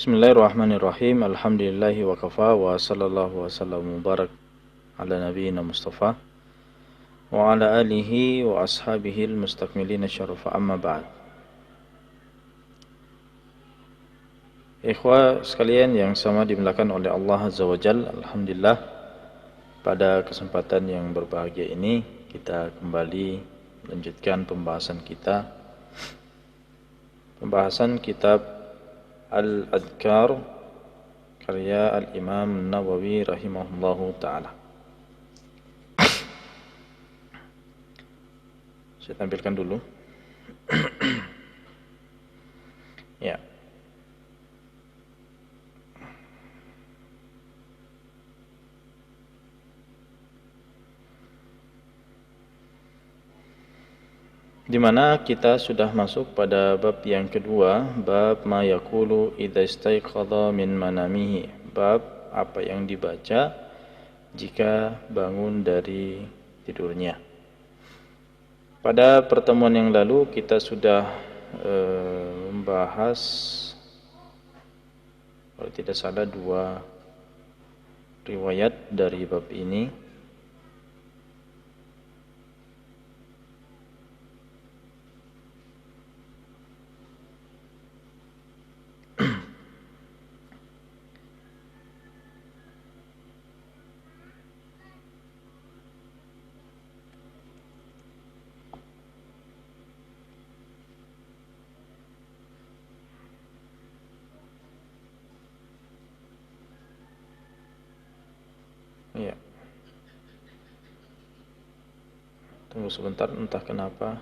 Bismillahirrahmanirrahim. Alhamdulillahi wa kafa wa sallallahu wa sallam mubarak ala nabiyyina Mustafa wa ala alihi wa ashabihi al-mustakmilina syarafa amma ba'd. Ikhwah sekalian yang sama dimuliakan oleh Allah Azza wa Jalla, alhamdulillah pada kesempatan yang berbahagia ini kita kembali melanjutkan pembahasan kitab Al-Adhkar karya Al-Imam Nawawi rahimahullahu ta'ala. Saya tampilkan dulu. Ya. Di mana kita sudah masuk pada bab yang kedua, bab ma yaqulu idza istaiqadha min manamihi, bab apa yang dibaca jika bangun dari tidurnya. Pada pertemuan yang lalu kita sudah membahas kalau tidak salah 2 riwayat dari bab ini. Ya. Tunggu sebentar, entah kenapa.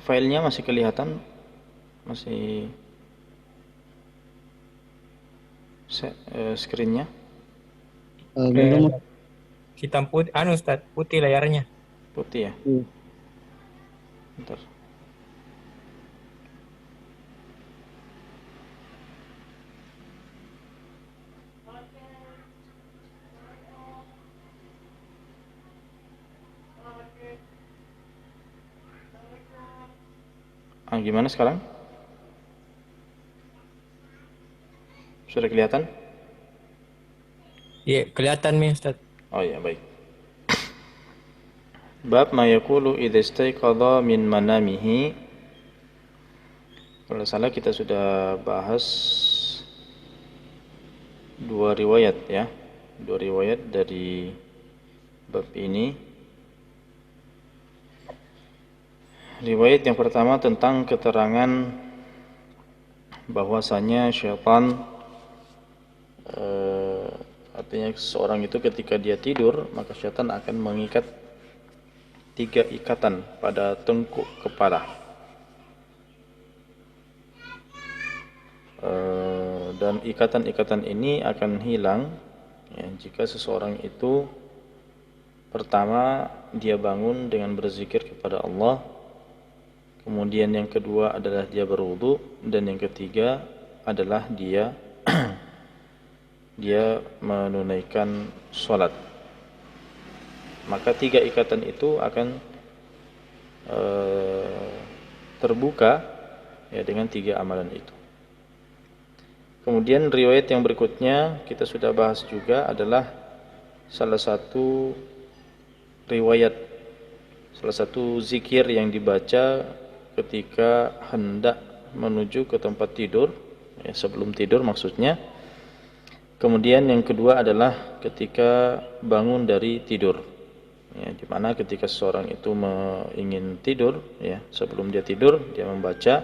Filenya masih kelihatan, masih screennya hitam putih, Ustaz, putih layarnya. putih ya. Bentar. Gimana sekarang? Sudah kelihatan? Iya, kelihatan nih, Ustaz. Oh ya, baik. Bab ma yaqulu idza istaiqadha min manamihi. Kalau salah kita sudah bahas 2 riwayat ya. 2 riwayat dari bab ini. Riwayat yang pertama tentang keterangan bahwasanya syaitan artinya seseorang itu ketika dia tidur maka syaitan akan mengikat 3 ikatan pada tengkuk kepala. Dan ikatan-ikatan ini akan hilang ya, jika seseorang itu pertama dia bangun dengan berzikir kepada Allah. Kemudian yang kedua adalah dia berwudu, dan yang ketiga adalah dia menunaikan sholat. Maka 3 ikatan itu akan terbuka ya dengan 3 amalan itu. Kemudian riwayat yang berikutnya kita sudah bahas juga adalah salah satu zikir yang dibaca ketika hendak menuju ke tempat tidur ya, sebelum tidur maksudnya. Kemudian yang kedua adalah ketika bangun dari tidur ya, di mana ketika seseorang itu ingin tidur ya, sebelum dia tidur dia membaca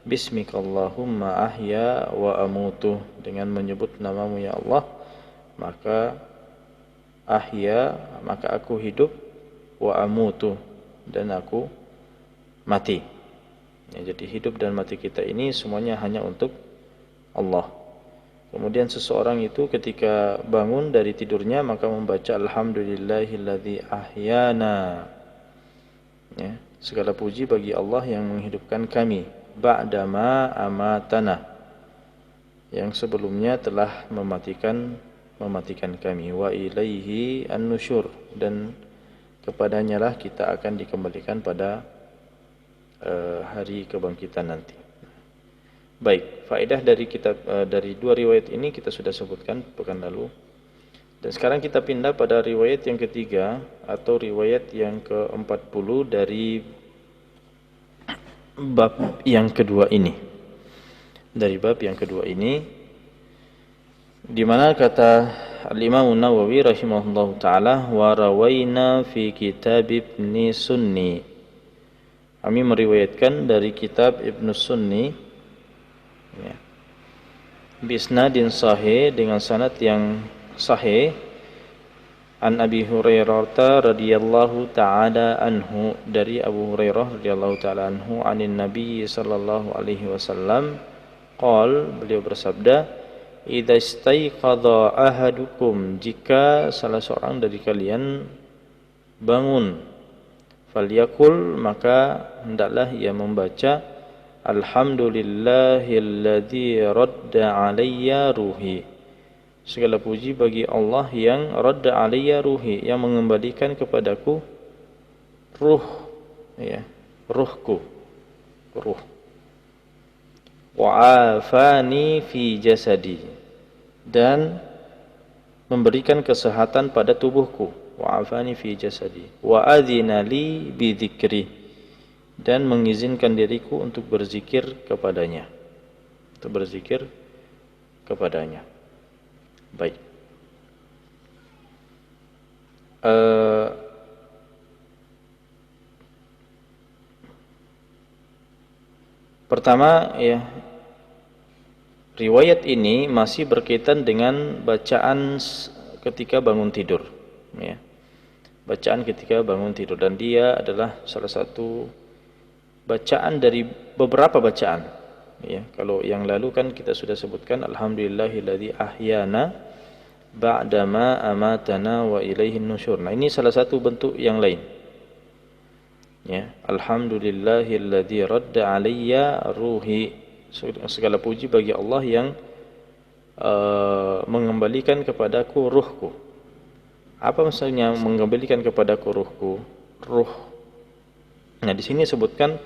Bismikallahumma ahya wa amutu, dengan menyebut namamu ya Allah maka aku hidup, wa amutu, dan aku mati. Ya, jadi hidup dan mati kita ini semuanya hanya untuk Allah. Kemudian seseorang itu ketika bangun dari tidurnya maka membaca alhamdulillahilladzi ahyana. Ya, segala puji bagi Allah yang menghidupkan kami ba'dama amatana, yang sebelumnya telah mematikan kami, wa ilaihi an-nusyur, dan kepadanya lah kita akan dikembalikan pada hari kebangkitan nanti. Baik, faedah dari kitab dari dua riwayat ini kita sudah sebutkan pekan lalu. Dan sekarang kita pindah pada riwayat yang ketiga atau riwayat yang ke-40 dari bab yang kedua ini. Dari bab yang kedua ini, di mana kata Al-Imam Nawawi rahimahullahu taala, wa rawaina fi kitab Ibnu Sunni. Kami meriwayatkan dari kitab Ibnu Sunni, ya, bisnadin sahih, dengan sanad yang sahih, an Abi Hurairah radhiyallahu taala anhu, dari Abu Hurairah radhiyallahu taala anhu, anin Nabi sallallahu alaihi wasallam qol, beliau bersabda, idza istaiqadha ahadukum, jika salah seorang dari kalian bangun, falyakul, maka hendaklah ia membaca alhamdulillahilladzi radda alayya ruhi, segala puji bagi Allah yang radda alayya ruhi, yang mengembalikan kepadaku ruh, ya, ruhku, ruh, wa afani fi jasadi, dan memberikan kesehatan pada tubuhku, wa afani fi jasadi, wa adzina li bi dzikri, dan mengizinkan diriku untuk berzikir kepadanya, Baik. Pertama, ya, riwayat ini masih berkaitan dengan bacaan ketika bangun tidur, ya. Bacaan ketika bangun tidur, dan dia adalah salah satu bacaan dari beberapa bacaan, ya. Kalau yang lalu kan kita sudah sebutkan alhamdulillahilladzi ahyana ba'dama amatana wa ilaihin nusyur. Nah, ini salah satu bentuk yang lain, ya. Alhamdulillahilladzi radda alayya ruhi, segala puji bagi Allah yang mengembalikan kepadaku ruhku. Apa maksudnya mengembalikan kepadaku ruhku? Ruh. Nah, di sini sebutkan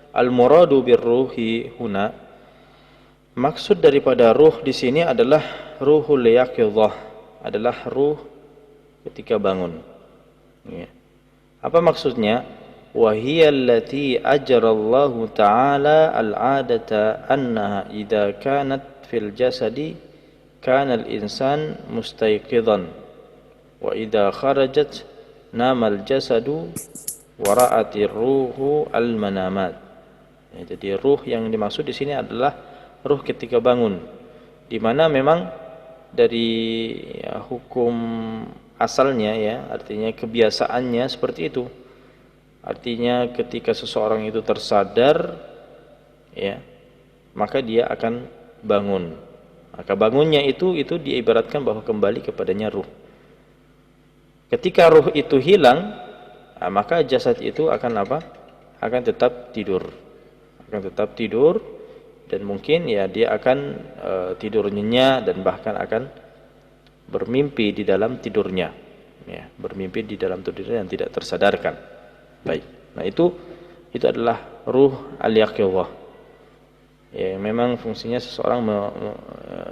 al-muradu birruhi huna, maksud daripada ruh di sini adalah ruhul yaqidhah, adalah ruh ketika bangun, ya. Apa maksudnya? Wa hiya allati ajrallahu ta'ala al-'adata annaha idza kanat fil jasadi kana al-insan mustayqidhan wa idza kharajat nama al-jasadu wa ra'atir ruhu al-manamat. Ya, jadi ruh yang dimaksud di sini adalah ruh ketika bangun, di mana memang dari, ya, hukum asalnya, ya, artinya kebiasaannya seperti itu. Artinya ketika seseorang itu tersadar, ya, maka dia akan bangun. Maka bangunnya itu diibaratkan bahwa kembali kepadanya ruh. Ketika ruh itu hilang, maka jasad itu akan apa? Akan tetap tidur. Dan mungkin, ya, dia akan tidur nyenyak dan bahkan akan bermimpi di dalam tidurnya, ya, bermimpi di dalam tidurnya yang tidak tersadarkan. Baik. Nah, itu adalah ruh al-yaqidhah. Ya, memang fungsinya seseorang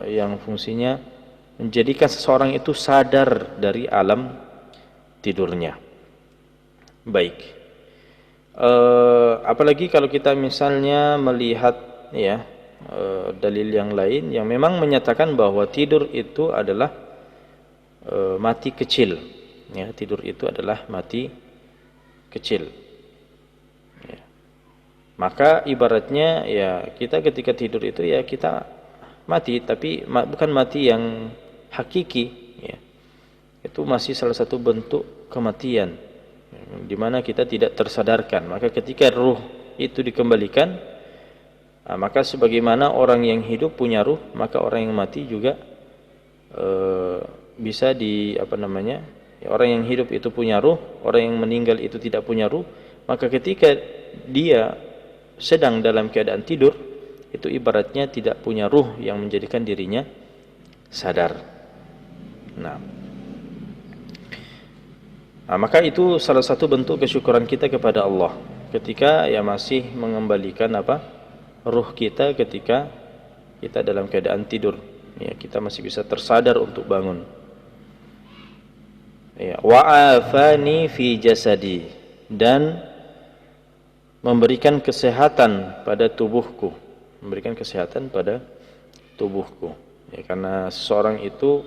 yang fungsinya menjadikan seseorang itu sadar dari alam tidurnya. Baik. Apalagi kalau kita misalnya melihat, ya, dalil yang lain yang memang menyatakan bahwa tidur itu adalah mati kecil, ya, tidur itu adalah mati kecil, ya. Maka ibaratnya, ya, kita ketika tidur itu, ya, kita mati, tapi bukan mati yang hakiki, ya. Itu masih salah satu bentuk kematian, di mana kita tidak tersadarkan. Maka ketika ruh itu dikembalikan, Nah, maka sebagaimana orang yang hidup punya ruh, maka orang yang mati juga bisa ya, orang yang hidup itu punya ruh, orang yang meninggal itu tidak punya ruh. Maka ketika dia sedang dalam keadaan tidur, itu ibaratnya tidak punya ruh yang menjadikan dirinya sadar. Nah, maka itu salah satu bentuk kesyukuran kita kepada Allah ketika ya masih mengembalikan ruh kita ketika kita dalam keadaan tidur. Ya, kita masih bisa tersadar untuk bangun. Ya, wa'afani fi jasadi, dan memberikan kesehatan pada tubuhku, memberikan kesehatan pada tubuhku. Ya, karena seseorang itu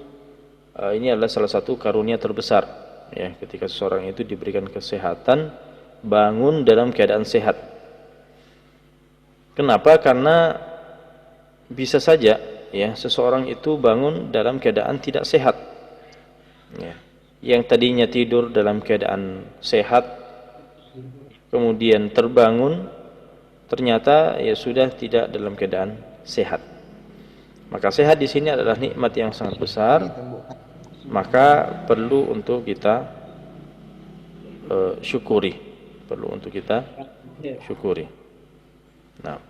ini adalah salah satu karunia terbesar. Ya, ketika seseorang itu diberikan kesehatan, bangun dalam keadaan sehat. Kenapa? Karena bisa saja ya seseorang itu bangun dalam keadaan tidak sehat. Ya. Yang tadinya tidur dalam keadaan sehat, kemudian terbangun, ternyata ya sudah tidak dalam keadaan sehat. Maka sehat di sini adalah nikmat yang sangat besar. Maka perlu untuk kita syukuri, perlu untuk kita syukuri. Nah,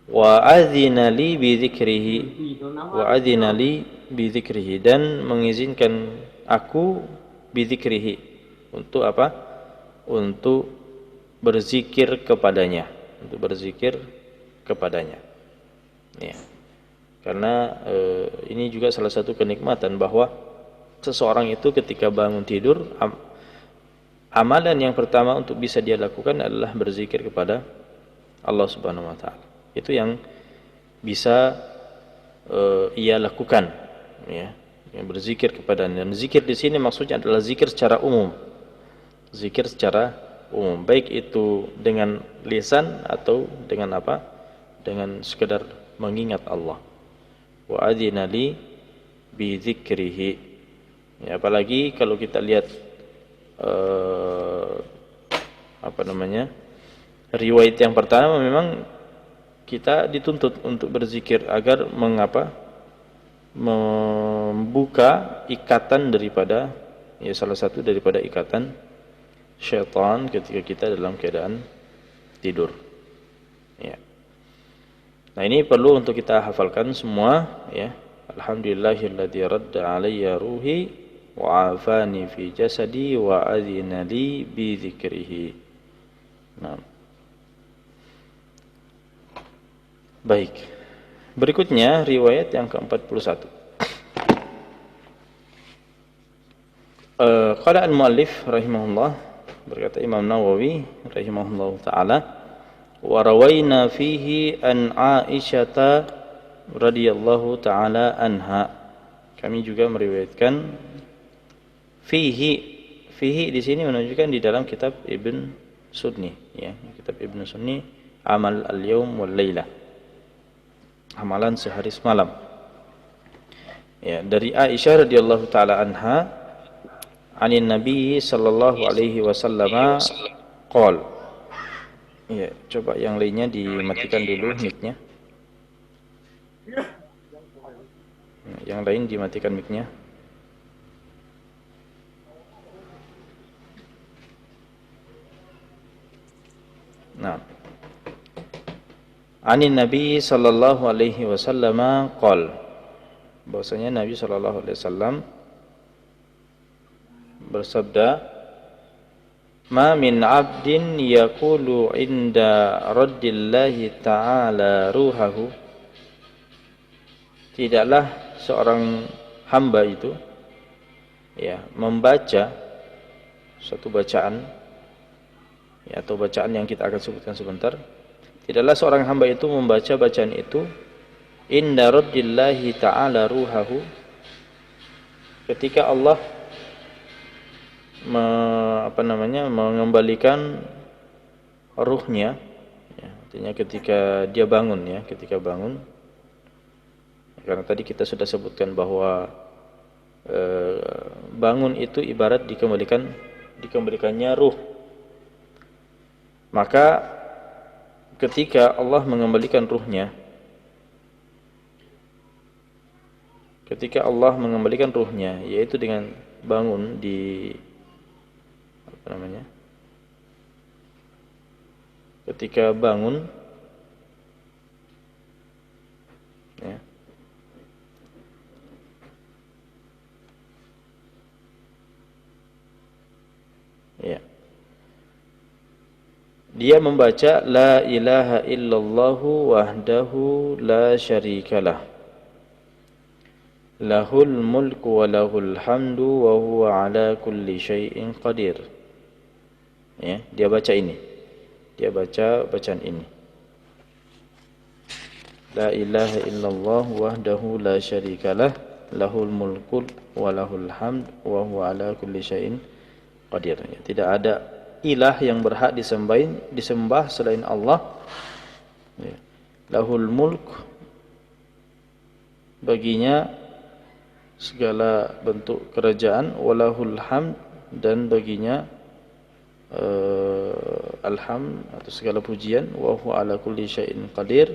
wa adzina li bi dzikrihi, wa adzina li bi dzikrihi, dan mengizinkan aku bi dzikrihi, untuk apa? Untuk berzikir kepadanya, untuk berzikir kepadanya. Ya. Karena ini juga salah satu kenikmatan bahwa seseorang itu ketika bangun tidur, amalan yang pertama untuk bisa dia lakukan adalah berzikir kepada Allah Subhanahu wa taala. Itu yang bisa ia lakukan, ya, yang berzikir kepadanya. Dan zikir di sini maksudnya adalah zikir secara umum. Zikir secara umum, baik itu dengan lisan atau dengan apa? Dengan sekedar mengingat Allah. Wa adzina li bi dzikrihi. Ya, apalagi kalau kita lihat riwayat yang pertama, memang kita dituntut untuk berzikir agar membuka ikatan daripada, ya, salah satu daripada ikatan syaitan ketika kita dalam keadaan tidur. Ya. Nah, ini perlu untuk kita hafalkan semua, ya. Alhamdulillahilladzi radda alayya ruhi wa afani fi jasadi wa adzina li bi dzikrihi. Nah. Baik. Berikutnya riwayat yang ke-41. Qala al-muallif rahimahullah, berkata Imam Nawawi rahimahullah taala, wa rawaina fihi an Aisyata radhiyallahu taala anha. Kami juga meriwayatkan fihi di sini menunjukkan di dalam kitab Ibn Sunni, ya, kitab Ibn Sunni, Amal al-Yawm wal Lailah, amalan sehari semalam. Ya, dari Aisyah radhiyallahu taala anha, anin Nabi sallallahu alaihi wasallam qol. Ya, coba yang lainnya dimatikan dulu mic-nya. Yang lain dimatikan mic-nya. Nah. Anin Nabi sallallahu alaihi wasallam qol. Bahwasanya Nabi sallallahu alaihi wasallam bersabda, ma min 'abdin yaqulu 'inda raddillahi ta'ala ruhahu. Tidaklah seorang hamba itu, ya, membaca suatu bacaan, ya, atau bacaan yang kita akan sebutkan sebentar. Tidaklah seorang hamba itu membaca bacaan itu inda raddillahi ta'ala ruhahu, ketika Allah mengembalikan ruhnya, ya, artinya ketika dia bangun, ya, ketika bangun. Karena tadi kita sudah sebutkan bahwa bangun itu ibarat dikembalikannya ruh. Maka ketika Allah mengembalikan ruhnya, yaitu dengan bangun di ketika bangun, ya, ya, dia membaca la ilaha illallahu wahdahu la syarikalah, lahul mulku wa lahul hamdu wa huwa ala kulli syai'in qadir. Ya, dia baca ini. Dia baca bacaan ini. La ilaha illallah wahdahu la syarikalah, lahul mulku wa lahul hamdu wa huwa ala kulli syai'in qadir. Ya, tidak ada ilah yang berhak disembah selain Allah. Ya. Lahul mulk, baginya segala bentuk kerajaan, walahul hamd, dan baginya alhamd atau segala pujian, wa huwa ala kulli syai'in qadir,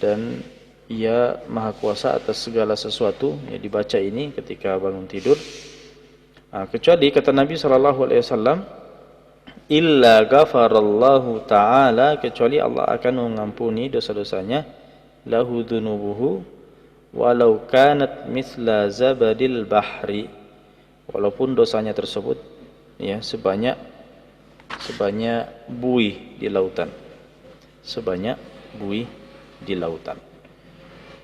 dan ia maha kuasa atas segala sesuatu. Ya, dibaca ini ketika bangun tidur. Kecuali kata Nabi SAW, illa ghafarallahu ta'ala, kecuali Allah akan mengampuni dosa-dosanya, lahu dhunubuhu walau kanat misla zabadil bahri, walaupun dosanya tersebut ya sebanyak buih di lautan,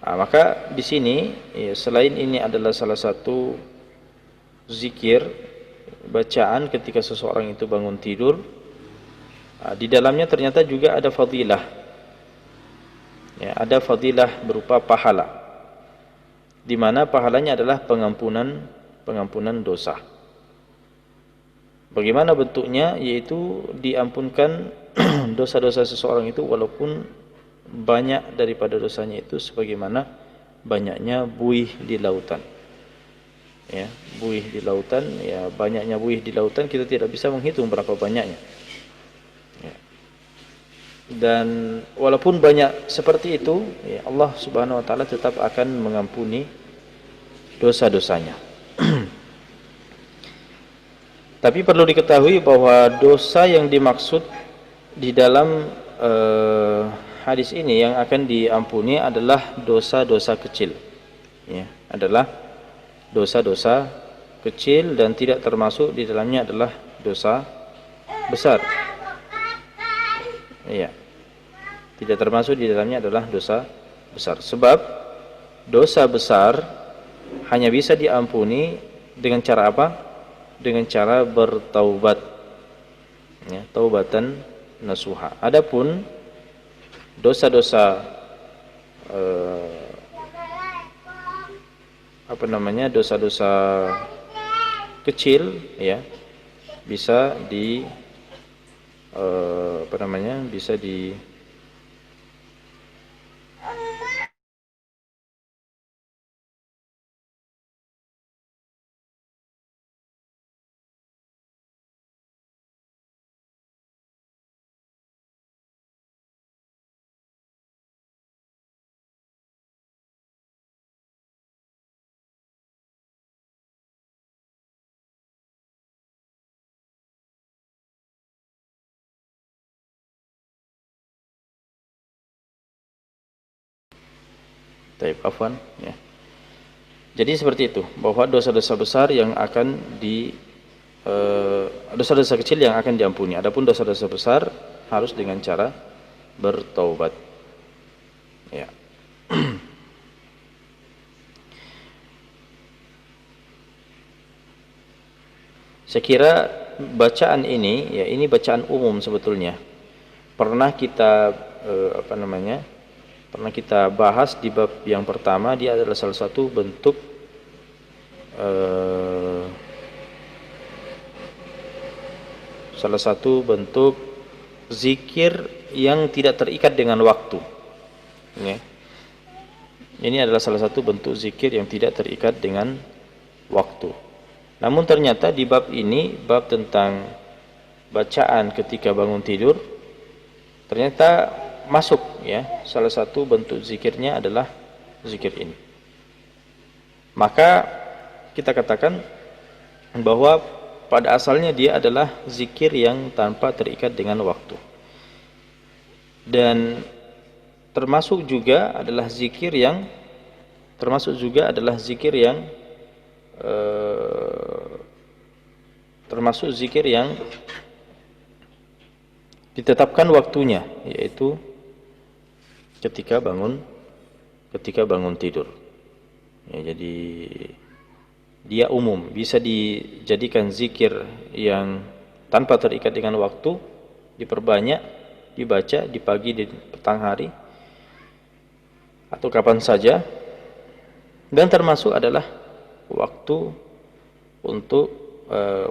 maka di sini ya, selain ini adalah salah satu zikir bacaan ketika seseorang itu bangun tidur, di dalamnya ternyata juga ada fadilah. Ya, ada fadilah berupa pahala, di mana pahalanya adalah pengampunan dosa. Bagaimana bentuknya? Yaitu diampunkan dosa-dosa seseorang itu walaupun banyak daripada dosanya itu sebagaimana banyaknya buih di lautan. Ya, buih di lautan, ya, banyaknya buih di lautan kita tidak bisa menghitung berapa banyaknya. Ya. Dan walaupun banyak seperti itu, ya, Allah Subhanahu wa taala tetap akan mengampuni dosa-dosanya. Tapi perlu diketahui bahwa dosa yang dimaksud di dalam hadis ini yang akan diampuni adalah dosa-dosa kecil. Ya, adalah dosa-dosa kecil, dan tidak termasuk di dalamnya adalah dosa besar. Iya. Tidak termasuk di dalamnya adalah dosa besar. Sebab dosa besar hanya bisa diampuni dengan cara apa? Dengan cara bertaubat. Ya, taubatan nasuha. Adapun dosa-dosa dosa-dosa kecil, ya, bisa bisa di Taib, afwan, ya. Jadi seperti itu, bahwa dosa-dosa besar yang akan dosa-dosa kecil yang akan diampuni. Adapun dosa-dosa besar harus dengan cara bertaubat. Ya. Saya kira bacaan ini, ya, ini bacaan umum sebetulnya. Pernah kita pernah kita bahas di bab yang pertama. Dia adalah salah satu bentuk zikir yang tidak terikat dengan waktu. Ya. Ini adalah salah satu bentuk zikir yang tidak terikat dengan waktu. Namun ternyata di bab ini, bab tentang bacaan ketika bangun tidur, ternyata masuk ya, salah satu bentuk zikirnya adalah zikir ini. Maka kita katakan bahwa pada asalnya dia adalah zikir yang tanpa terikat dengan waktu. Dan termasuk juga adalah zikir yang termasuk zikir yang ditetapkan waktunya, yaitu ketika bangun tidur. Ya, jadi dia umum, bisa dijadikan zikir yang tanpa terikat dengan waktu, diperbanyak, dibaca di pagi, di petang hari, atau kapan saja. Dan termasuk adalah waktu untuk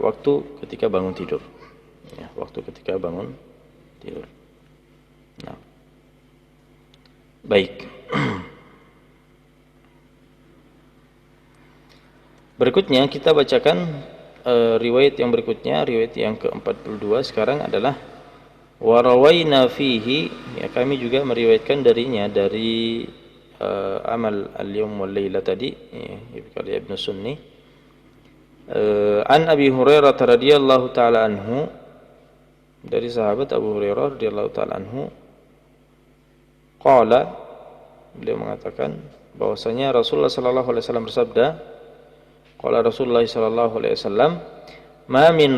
waktu ketika bangun tidur. Ya, waktu ketika bangun tidur. Nah, baik. Berikutnya kita bacakan riwayat yang berikutnya, riwayat yang ke-42 sekarang adalah warawaina fihi, ya, kami juga meriwayatkan darinya dari amal al-yawm wal laila tadi, ya, Ibnu Sunni, an Abi Hurairah radhiyallahu taala anhu, dari sahabat Abu Hurairah radhiyallahu taala anhu, qala, beliau mengatakan bahwasanya Rasulullah sallallahu alaihi wasallam bersabda, qala Rasulullah sallallahu alaihi wasallam, ma min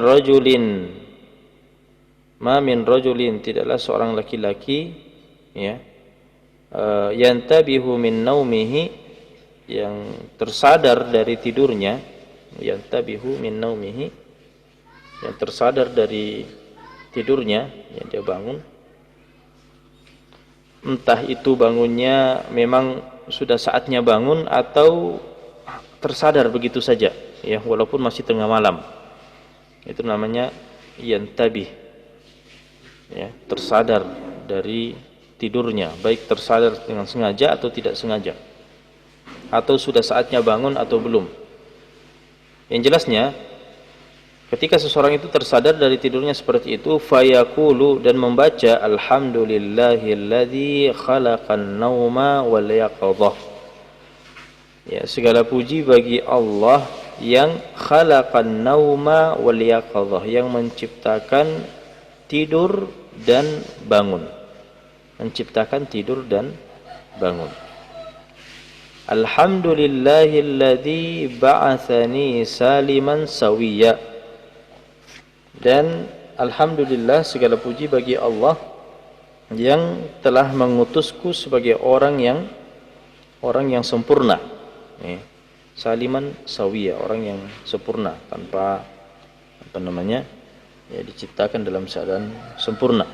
rajulin, tidaklah seorang laki-laki, ya, yantabihu min naumihi, yang tersadar dari tidurnya, yantabihu min naumihi, yang tersadar dari tidurnya, ya, dia bangun, entah itu bangunnya memang sudah saatnya bangun atau tersadar begitu saja, ya, walaupun masih tengah malam, itu namanya yantabih, ya, tersadar dari tidurnya, baik tersadar dengan sengaja atau tidak sengaja, atau sudah saatnya bangun atau belum. Yang jelasnya, ketika seseorang itu tersadar dari tidurnya seperti itu, fayaqulu, dan membaca alhamdulillahilladzi khalaqan nauma wal yaqadhah, ya, segala puji bagi Allah yang khalaqan nauma wal yaqadhah, yang menciptakan tidur dan bangun, menciptakan tidur dan bangun. Alhamdulillahilladzi ba'atsani saliman sawiyya, dan alhamdulillah, segala puji bagi Allah yang telah mengutusku sebagai orang yang sempurna, ya. Saliman sawiyya, orang yang sempurna, tanpa ya, diciptakan dalam keadaan sempurna.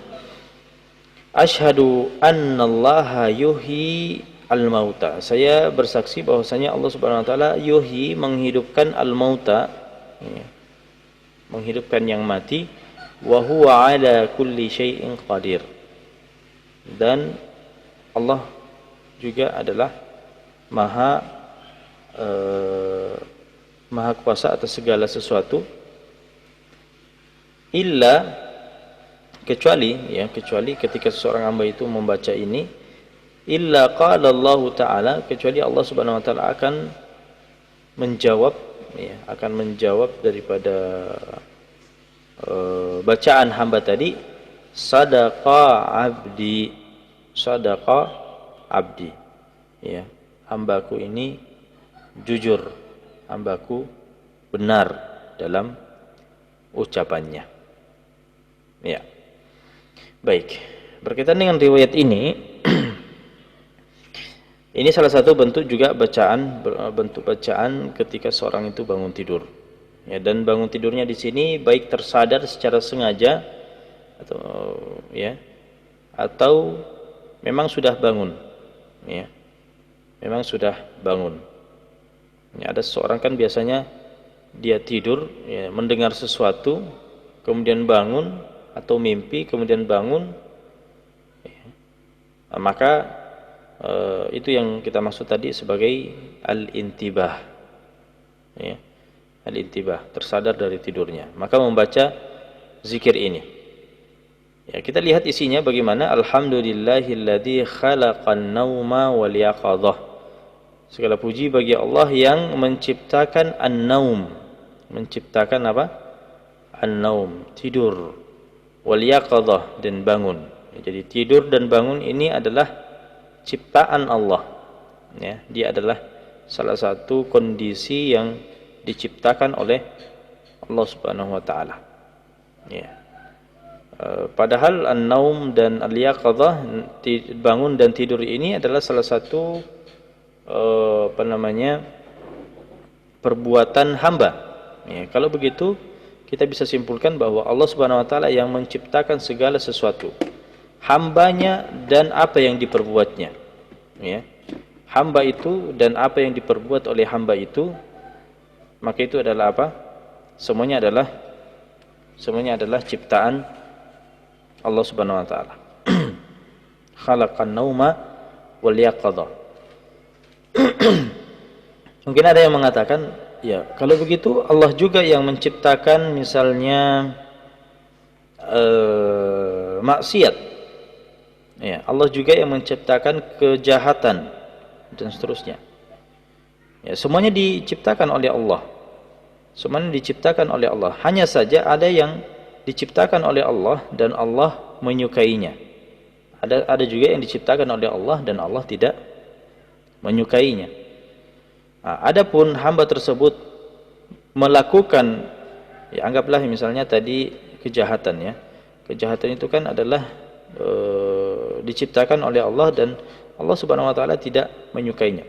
Asyhadu annallaha yuhyi al-mauta, saya bersaksi bahwasanya Allah Subhanahu wa taala yuhyi, menghidupkan al-mauta, ya, menghidupkan yang mati, wa huwa ala kulli syai'in qadir, dan Allah juga adalah maha kuasa atas segala sesuatu, kecuali ketika seseorang hamba itu membaca ini, illa qala Allah taala, kecuali Allah Subhanahu wa taala akan menjawab, ya, akan menjawab daripada bacaan hamba tadi, sadaqa abdi, ya, hambaku ini jujur, hambaku benar dalam ucapannya. Ya. Baik, berkaitan dengan riwayat ini, ini salah satu bentuk bacaan ketika seorang itu bangun tidur. Ya, dan bangun tidurnya di sini baik tersadar secara sengaja atau memang sudah bangun. Ya. Memang sudah bangun. Ya, ada seseorang kan biasanya dia tidur, ya, mendengar sesuatu, kemudian bangun, atau mimpi kemudian bangun, ya. Maka itu yang kita maksud tadi sebagai al-intibah, ya. al-intibah, tersadar dari tidurnya, maka membaca zikir ini. Ya, kita lihat isinya bagaimana. Alhamdulillahilladzi khalaqan nauma wal yaqadhah. Segala puji bagi Allah yang menciptakan an-naum. Menciptakan apa? An-naum, tidur. Wal yaqadhah, dan bangun. Jadi tidur dan bangun ini adalah ciptaan Allah. Ya, dia adalah salah satu kondisi yang diciptakan oleh Allah Subhanahu wa taala. Ya. Padahal an-naum dan al-yaqadhah, bangun dan tidur ini adalah salah satu perbuatan hamba. Ya, kalau begitu kita bisa simpulkan bahwa Allah Subhanahu wa taala yang menciptakan segala sesuatu, hambanya dan apa yang diperbuatnya. Ya. Hamba itu dan apa yang diperbuat oleh hamba itu, maka itu adalah apa? Semuanya adalah ciptaan Allah Subhanahu wa taala. Khalaqan nauma wal yaqadha. Mungkin ada yang mengatakan, ya, kalau begitu Allah juga yang menciptakan misalnya maksiat. Ya, Allah juga yang menciptakan kejahatan dan seterusnya. Ya, semuanya diciptakan oleh Allah. Semuanya diciptakan oleh Allah. Hanya saja ada yang diciptakan oleh Allah dan Allah menyukainya. Ada juga yang diciptakan oleh Allah dan Allah tidak menyukainya. Nah, adapun hamba tersebut melakukan, ya, anggaplah misalnya tadi kejahatan, ya. Kejahatan itu kan adalah diciptakan oleh Allah dan Allah Subhanahu wa taala tidak menyukainya.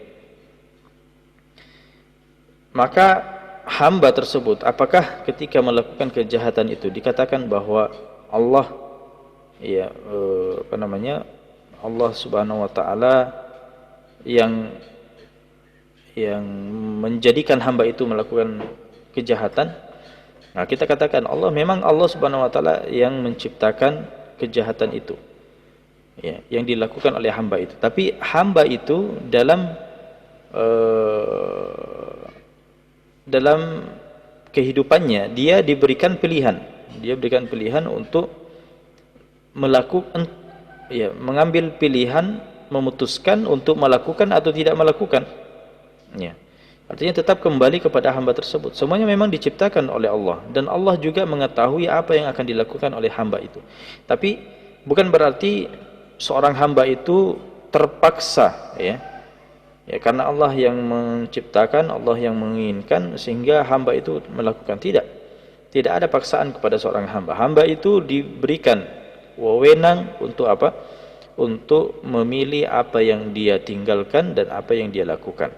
Maka hamba tersebut, apakah ketika melakukan kejahatan itu dikatakan bahwa Allah, ya, Allah Subhanahu wa taala yang menjadikan hamba itu melakukan kejahatan? Nah, kita katakan memang Allah Subhanahu wa taala yang menciptakan kejahatan itu, ya, yang dilakukan oleh hamba itu. Tapi hamba itu dalam kehidupannya dia diberikan pilihan. Dia berikan pilihan untuk melakukan, ya, mengambil pilihan, memutuskan untuk melakukan atau tidak melakukan. Ya. Artinya tetap kembali kepada hamba tersebut. Semuanya memang diciptakan oleh Allah dan Allah juga mengetahui apa yang akan dilakukan oleh hamba itu. Tapi bukan berarti seorang hamba itu terpaksa, ya. Ya, karena Allah yang menciptakan, Allah yang menginginkan sehingga hamba itu melakukan. Tidak ada paksaan kepada seorang hamba. Hamba itu diberikan wewenang untuk apa? Untuk memilih apa yang dia tinggalkan dan apa yang dia lakukan.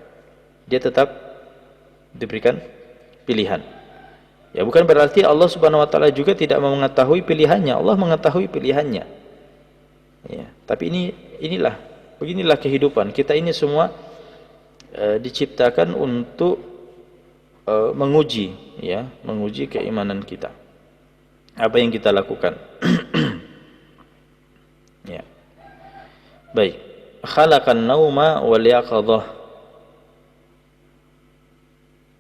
Dia tetap diberikan pilihan. Ya, bukan berarti Allah Subhanahu wa taala juga tidak mengetahui pilihannya. Allah mengetahui pilihannya. Ya, tapi beginilah kehidupan. Kita ini semua diciptakan untuk menguji keimanan kita, apa yang kita lakukan. Ya, baik. Khalaqan nauma wal yaqadhah.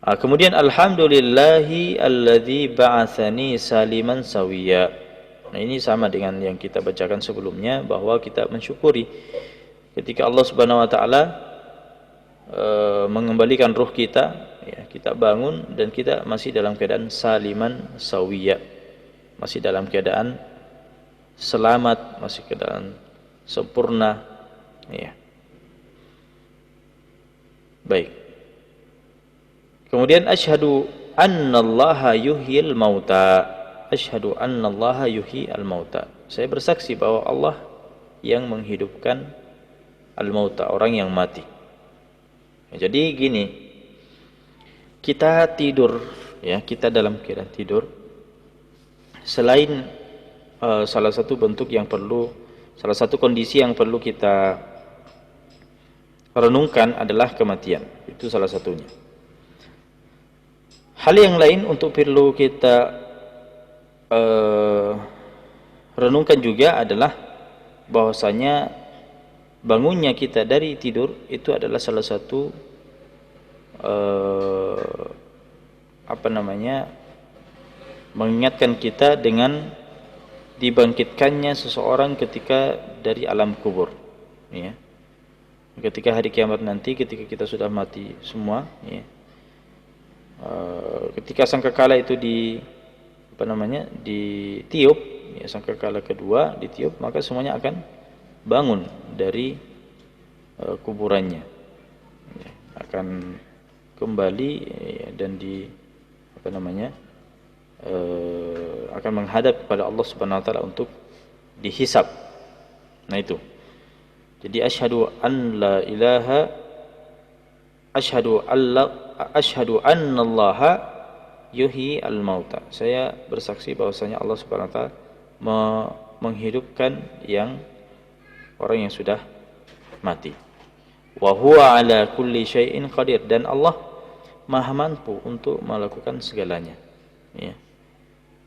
Kemudian alhamdulillahi alladzi ba'atsani saliman sawiya. Nah, ini sama dengan yang kita bacakan sebelumnya, bahwa kita mensyukuri ketika Allah Subhanahu wa taala mengembalikan ruh kita, ya, kita bangun dan kita masih dalam keadaan saliman sawiya, masih dalam keadaan selamat, masih keadaan sempurna, ya. Baik. Kemudian asyhadu annallaha yuhyil mauta. Asyhadu annallaha yuhyil mauta. Saya bersaksi bahwa Allah yang menghidupkan al-mauta, orang yang mati. Jadi gini, kita tidur, ya, kita dalam keadaan tidur. Selain salah satu kondisi yang perlu kita renungkan adalah kematian. Itu salah satunya. Hal yang lain untuk perlu kita renungkan juga adalah bahwasanya bangunnya kita dari tidur itu adalah salah satu mengingatkan kita dengan dibangkitkannya seseorang ketika dari alam kubur, ya. Ketika hari kiamat nanti, ketika kita sudah mati semua, ya. Ketika sangkakala itu ditiup, ya, sangkakala kedua ditiup, maka semuanya akan bangun dari kuburannya, ya, akan kembali, ya, dan akan menghadap kepada Allah Subhanahu wa taala untuk dihisab. Nah itu. Jadi asyhadu annallaha yuhyi al-mauta. Saya bersaksi bahwasanya Allah Subhanahu wa taala menghidupkan orang yang sudah mati. Wa huwa ala kulli syai'in qadir, dan Allah Maha mampu untuk melakukan segalanya. Ya.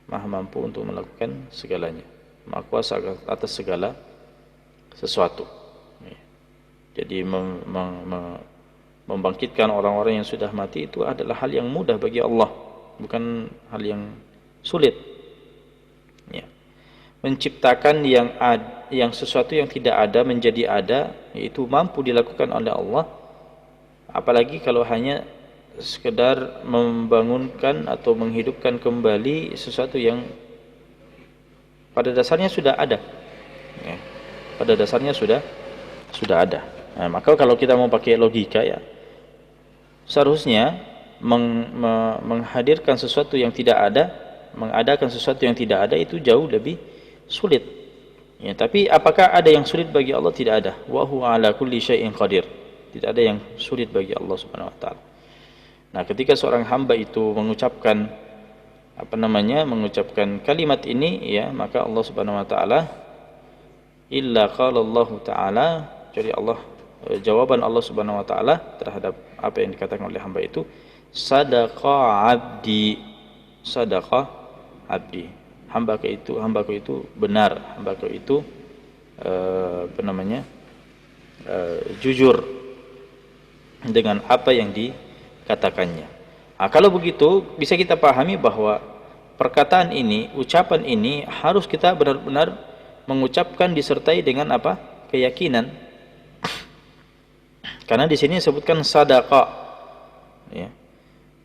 Maha mampu untuk melakukan segalanya. Maha kuasa atas segala sesuatu. Ya. Jadi membangkitkan orang-orang yang sudah mati itu adalah hal yang mudah bagi Allah, bukan hal yang sulit. Ya. Menciptakan yang sesuatu yang tidak ada menjadi ada, itu mampu dilakukan oleh Allah. Apalagi kalau hanya sekedar membangunkan atau menghidupkan kembali sesuatu yang pada dasarnya sudah ada, ya. Pada dasarnya sudah ada. Nah, maka kalau kita mau pakai logika, ya, seharusnya menghadirkan sesuatu yang tidak ada, mengadakan sesuatu yang tidak ada itu jauh lebih sulit, ya. Tapi apakah ada yang sulit bagi Allah? Tidak ada. Wa huwa ala kulli syai'in qadir. Tidak ada yang sulit bagi Allah Subhanahu wa taala. Nah, ketika seorang hamba itu mengucapkan kalimat ini, ya, maka Allah Subhanahu wa taala, illa qala Allah taala, jadi jawaban Allah Subhanahu wa taala terhadap apa yang dikatakan oleh hamba itu, sadaqa abdi. Hambaku itu benar, hambaku itu jujur dengan apa yang dikatakannya. Nah, kalau begitu bisa kita pahami bahwa perkataan ini, ucapan ini harus kita benar-benar mengucapkan disertai dengan apa? Keyakinan. Karena di sini disebutkan sadaqa, ya.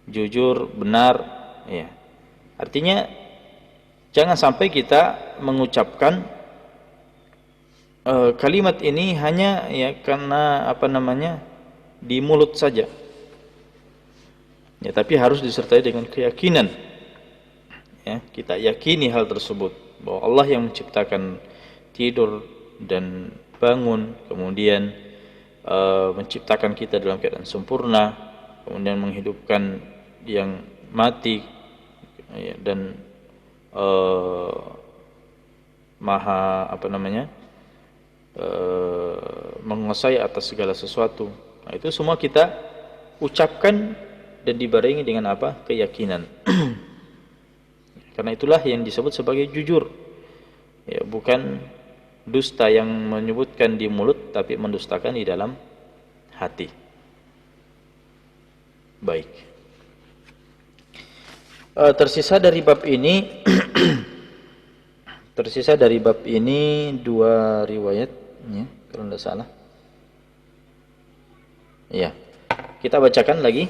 Jujur, benar, ya. Artinya jangan sampai kita mengucapkan kalimat ini hanya, ya, karena di mulut saja, ya, tapi harus disertai dengan keyakinan, ya. Kita yakini hal tersebut, bahwa Allah yang menciptakan tidur dan bangun, kemudian menciptakan kita dalam keadaan sempurna, kemudian menghidupkan yang mati, ya, dan maha menguasai atas segala sesuatu. Nah, itu semua kita ucapkan dan dibarengi dengan apa? Keyakinan. Karena itulah yang disebut sebagai jujur, ya, bukan dusta yang menyebutkan di mulut tapi mendustakan di dalam hati. Baik. Tersisa dari bab ini dua riwayat, ya, kalau tidak salah. Ya. Kita bacakan lagi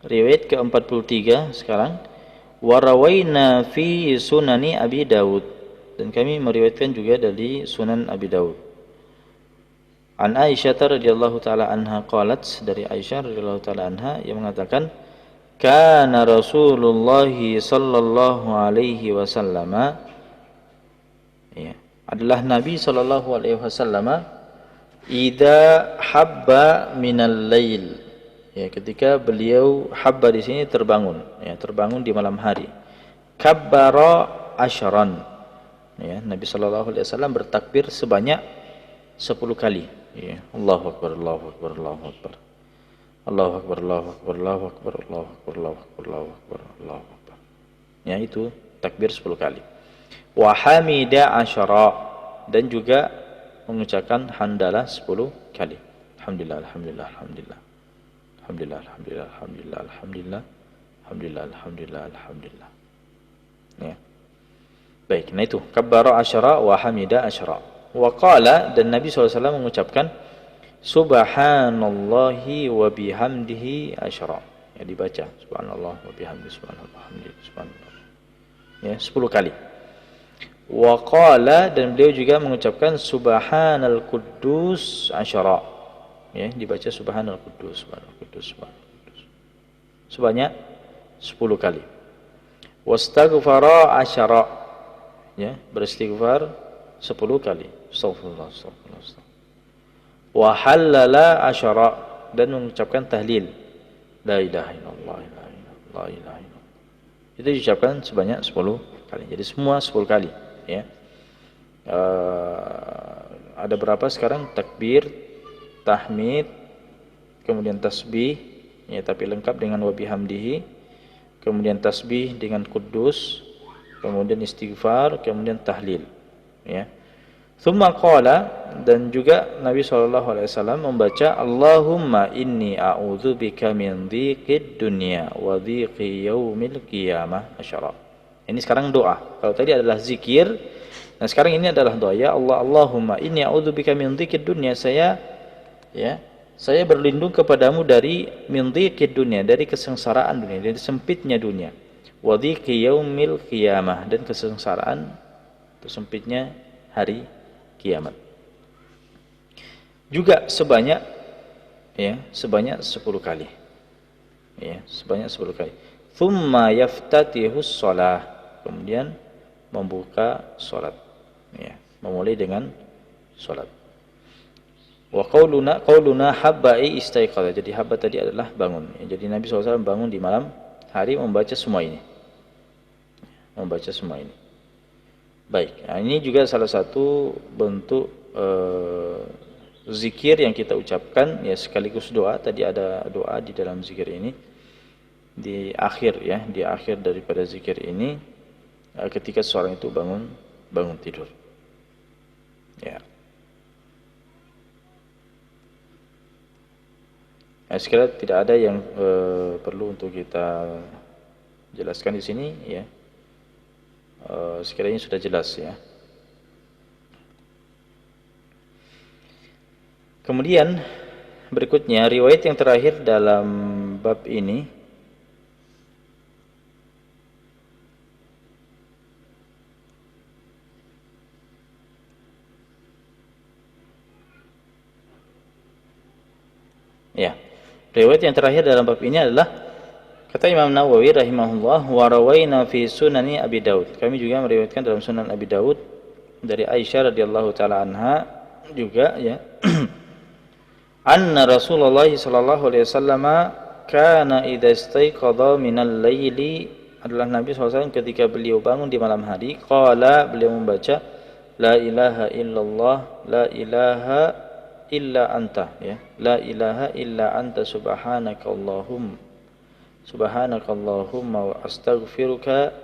riwayat ke-43 sekarang. Wa rawaina fi sunani Abi Dawud, dan kami meriwayatkan juga dari Sunan Abi Dawud. An Aisyah radhiyallahu taala anha qalat, dari Aisyah radhiyallahu taala anha yang mengatakan, kana Rasulullah sallallahu alaihi wasallam, ya, adalah Nabi sallallahu alaihi wasallam, idza habba minal lail, ya, ketika beliau habba di sini terbangun, ya, terbangun di malam hari, kabbara asyran, ya, Nabi sallallahu alaihi wasallam bertakbir sebanyak 10 kali, ya. Allahu akbar, Allahu akbar, Allahu akbar. Allahu akbar, Allahu akbar, Allahu akbar, Allahu akbar, Allahu akbar, Allahu akbar, Allahu akbar. Ya, itu takbir 10 kali. Wa hamida asyara, dan juga mengucapkan hamdalah 10 kali. Alhamdulillah, alhamdulillah, alhamdulillah. Alhamdulillah, alhamdulillah, alhamdulillah, alhamdulillah. Alhamdulillah, alhamdulillah, alhamdulillah. Ya. Baik, nah itu kabbara asyara wa hamida asyara. Wa qala, dan Nabi SAW mengucapkan subhanallahi wa bihamdihi asyara. Ya, dibaca subhanallah wa bihamdihi subhanallah hamdihi subhanallah. Ya, 10 kali. Wa qala, dan beliau juga mengucapkan subhanal quddus asyara. Ya, dibaca subhanal quddus subhanal quddus subhanal quddus. Sebanyak 10 kali. Wastaghfara asyara. Ya, beristighfar 10 kali. Astagfirullah, astagfirullah, astagfirullah. Wa halala asyara, dan mengucapkan tahlil. La ilaha illallah, la ilaha illallah, la ilaha illallah. Itu diucapkan sebanyak 10 kali. Jadi semua 10 kali, ya. Ada berapa sekarang? Takbir, tahmid, kemudian tasbih, ya, tapi lengkap dengan wa bihamdihi, kemudian tasbih dengan kudus, kemudian istighfar, kemudian tahlil, ya. Tsumma qala, dan juga Nabi SAW membaca Allahumma inni a'udzubika min dhiqid dunya wa dhiqi yaumil qiyamah asyara. Ini sekarang doa. Kalau tadi adalah zikir, nah sekarang ini adalah doa. Ya Allah, Allahumma inni a'udzubika min dhiqid dunya, saya berlindung kepadamu dari min dhiqid dunya, dari kesengsaraan dunia, dari sempitnya dunia. Wa dhiqi yaumil qiyamah, dan kesengsaraan atau sempitnya hari kiamat. Juga sebanyak 10 kali. Ya, sebanyak 10 kali. Tsumma yaftatihus shalah, kemudian membuka salat. Ya, memulai dengan salat. Wa qauluna habba'i istaiqadha. Jadi habba tadi adalah bangun. Ya, jadi Nabi SAW bangun di malam hari membaca semua ini. Membaca semua ini. Baik, nah ini juga salah satu bentuk zikir yang kita ucapkan, ya, sekaligus doa. Tadi ada doa di dalam zikir ini di akhir, ya, di akhir daripada zikir ini, ketika seorang itu bangun tidur. Ya. Nah, sekiranya tidak ada yang perlu untuk kita jelaskan di sini, ya. Sekiranya sudah jelas, ya. Kemudian berikutnya riwayat yang terakhir dalam bab ini ya. Riwayat yang terakhir dalam bab ini adalah kata Imam Nawawi rahimahullah, wa rawaina fi sunani Abi Daud. Kami juga meriwayatkan dalam Sunan Abi Daud dari Aisyah radhiyallahu taala anha juga, ya. Anna Rasulullah sallallahu alaihi wasallam kana idza istaiqadha minal laili, adalah Nabi SAW ketika beliau bangun di malam hari, qala, beliau membaca la ilaha illallah, la ilaha illa anta, ya. La ilaha illa anta subhanakallahumma wa astaghfiruka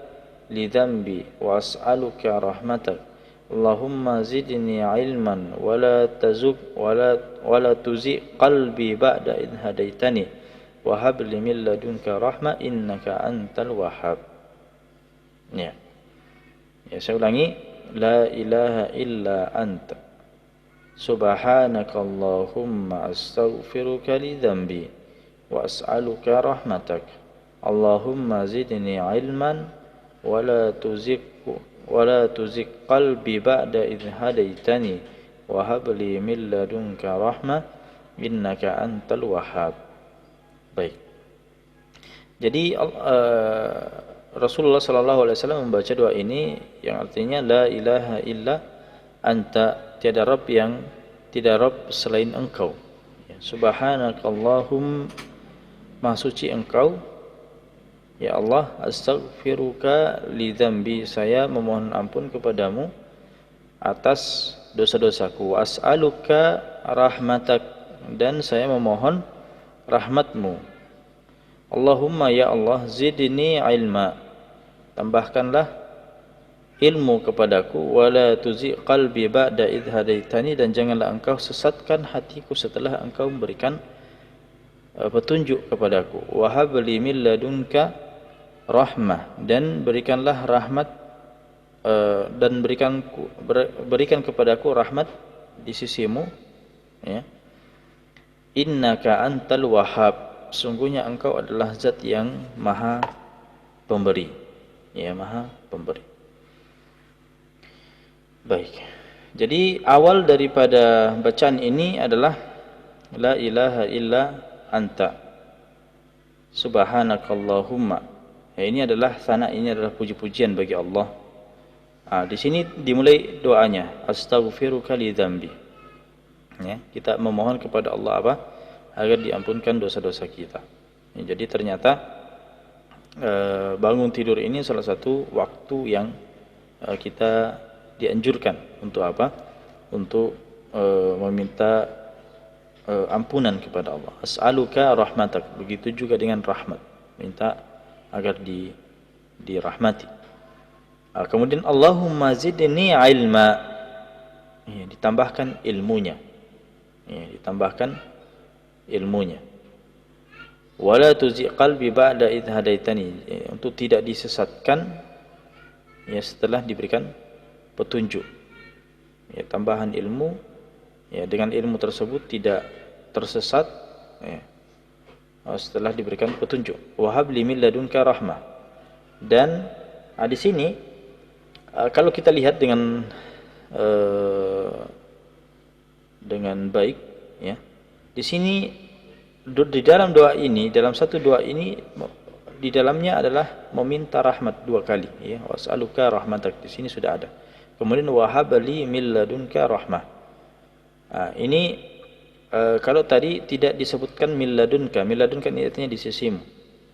li dhanbi wa as'aluka rahmatak. Allahumma zidni ilman wa la tuzigh qalbi ba'da idh hadaitani wa hab li min ladunka rahmah innaka antal wahhab. Ya. Ya, saya ulangi, la ilaha illa anta subhanakallahumma astaghfiruka li dhanbi wa as'aluka rahmatak. Allahumma zidni ilman wa la tuzigh qalbi ba'da idh hadaitani wa hab li min ladunka rahmah innaka antal wahhab. Baik. Jadi Rasulullah sallallahu alaihi wasallam membaca doa ini yang artinya la ilaha illa anta, tiada Rabb yang tidak Rabb selain engkau. Subhanakallahum, maha suci engkau, ya Allah. Astaghfiruka li dzambi, saya memohon ampun kepadamu atas dosa-dosaku. As'aluka rahmatak, dan saya memohon rahmatmu. Allahumma, ya Allah, zidni ilma, tambahkanlah ilmu kepadaku, wala tuzigh qalbi ba'da idh hadaitani, dan janganlah engkau sesatkan hatiku setelah engkau memberikan petunjuk kepadaku. Wa hab li min ladunka rahmah, dan berikanlah rahmat, dan berikan kepadaku rahmat di sisimu, ya. Innaka antal wahhab, sungguhnya engkau adalah zat yang maha pemberi, ya, maha pemberi. Baik, jadi awal daripada bacaan ini adalah la ilaha illa anta subhanakallahumma. Ya, ini adalah sana, ini adalah puji-pujian bagi Allah. Di sini dimulai doanya, astaghfiruka li dzambi. Ya, kita memohon kepada Allah apa? Agar diampunkan dosa-dosa kita. Ya, jadi ternyata bangun tidur ini salah satu waktu yang kita dianjurkan untuk apa? Untuk meminta ampunan kepada Allah. As'aluka rahmatak. Begitu juga dengan rahmat, minta agar dirahmati. Kemudian Allahumma zidni ilma, ya, ditambahkan ilmunya, ya, ditambahkan ilmunya. Wala tuzigh qalbi ba'da idh hadaitani, ya, untuk tidak disesatkan, ya, setelah diberikan petunjuk. Ya, tambahan ilmu, ya, dengan ilmu tersebut tidak tersesat, ya, setelah diberikan petunjuk. Wahab li min ladunka rahmah. Dan di sini kalau kita lihat dengan baik, ya, di sini di dalam doa ini, dalam satu doa ini, di dalamnya adalah meminta rahmat dua kali, ya. Was'aluka rahmatak, di sini sudah ada. Kemudian wahab li min ladunka rahmah. Ini kalau tadi tidak disebutkan min ladunka ini artinya di sisimu,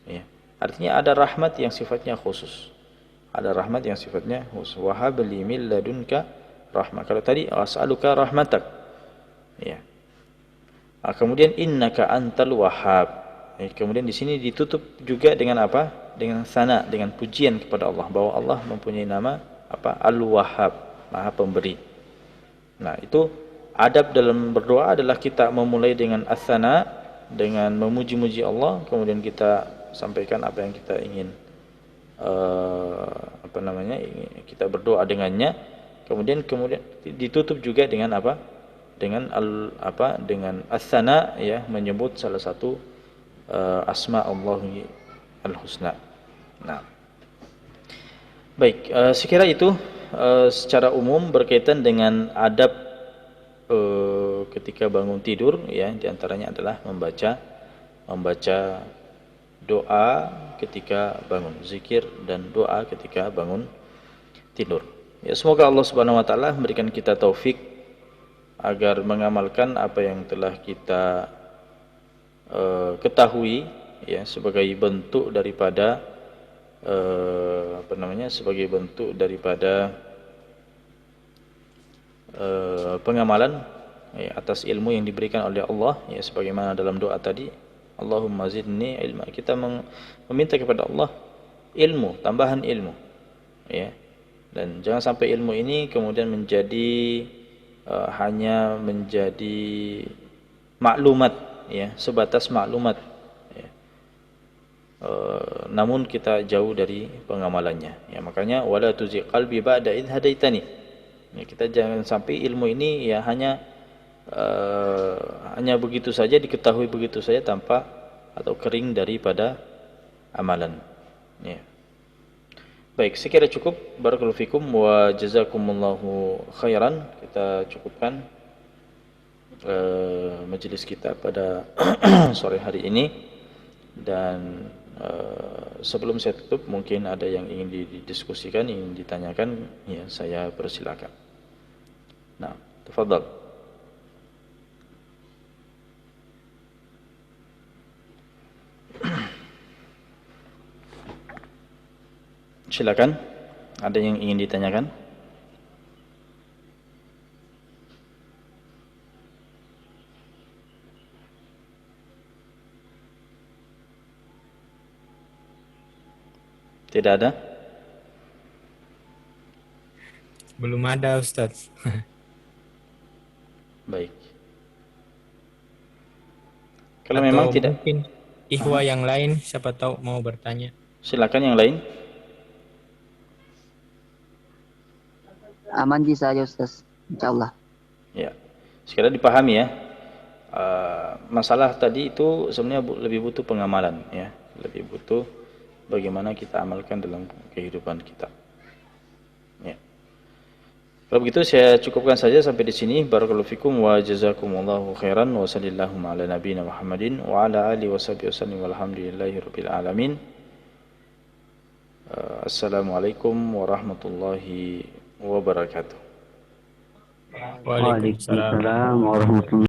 ya. Artinya ada rahmat yang sifatnya khusus. Ada rahmat yang sifatnya khusus. Wahab li min ladunka rahmah. Kalau tadi was'aluka rahmatak, ya. Kemudian innaka antal wahhab. Kemudian di sini ditutup juga dengan apa? Dengan sana, dengan pujian kepada Allah, bahwa Allah mempunyai nama apa? Al-Wahhab, Maha Pemberi. Nah, itu adab dalam berdoa adalah kita memulai dengan as-sana, dengan memuji-muji Allah, kemudian kita sampaikan apa yang kita ingin kita berdoa dengannya. Kemudian ditutup juga dengan apa? Dengan dengan as-sana, ya, menyebut salah satu asma Allahi al-husna. Nah, baik, sekira itu secara umum berkaitan dengan adab ketika bangun tidur, ya. Di antaranya adalah membaca doa ketika bangun, zikir dan doa ketika bangun tidur. Ya, semoga Allah Subhanahu wa taala memberikan kita taufik agar mengamalkan apa yang telah kita ketahui, ya, sebagai bentuk daripada sebagai bentuk daripada pengamalan, ya, atas ilmu yang diberikan oleh Allah, ya, sebagaimana dalam doa tadi, Allahumma zidni ilma. Kita meminta kepada Allah ilmu, tambahan ilmu, ya. Dan jangan sampai ilmu ini kemudian menjadi hanya menjadi maklumat, ya, sebatas maklumat, ya. Namun kita jauh dari pengamalannya, ya. Makanya wala tuzigh qalbi ba'da idh hadaitani, ya, kita jangan sampai ilmu ini, ya, hanya begitu saja, diketahui begitu saja tanpa atau kering daripada amalan, ya. Baik, sekira cukup. Barakallahu fikum wa jazakumullahu khairan. Kita cukupkan majelis kita pada sore hari ini. Dan sebelum saya tutup, mungkin ada yang ingin didiskusikan, ingin ditanyakan, ya, saya persilakan. Nah, tafadhal. Silakan, ada yang ingin ditanyakan? Tidak ada? Belum ada, Ustaz. Baik. Kalau Atau memang tidak, mungkin ikhwah yang lain siapa tahu mau bertanya. Silakan yang lain. Aman bisa aja Ustaz, insyaallah. Ya, sekali dipahami ya. Masalah tadi itu sebenarnya lebih butuh pengamalan ya, lebih butuh bagaimana kita amalkan dalam kehidupan kita. Ya. Kalau begitu saya cukupkan saja sampai di sini. Barakallahu fikum wa jazakumullahu khairan wa sallallahu ala nabiyina Muhammadin wa ala alihi washabihi wasallam walhamdulillahi rabbil alamin. Assalamualaikum warahmatullahi wabarakatuh. Waalaikumsalam. Waalaikumsalam warahmatullahi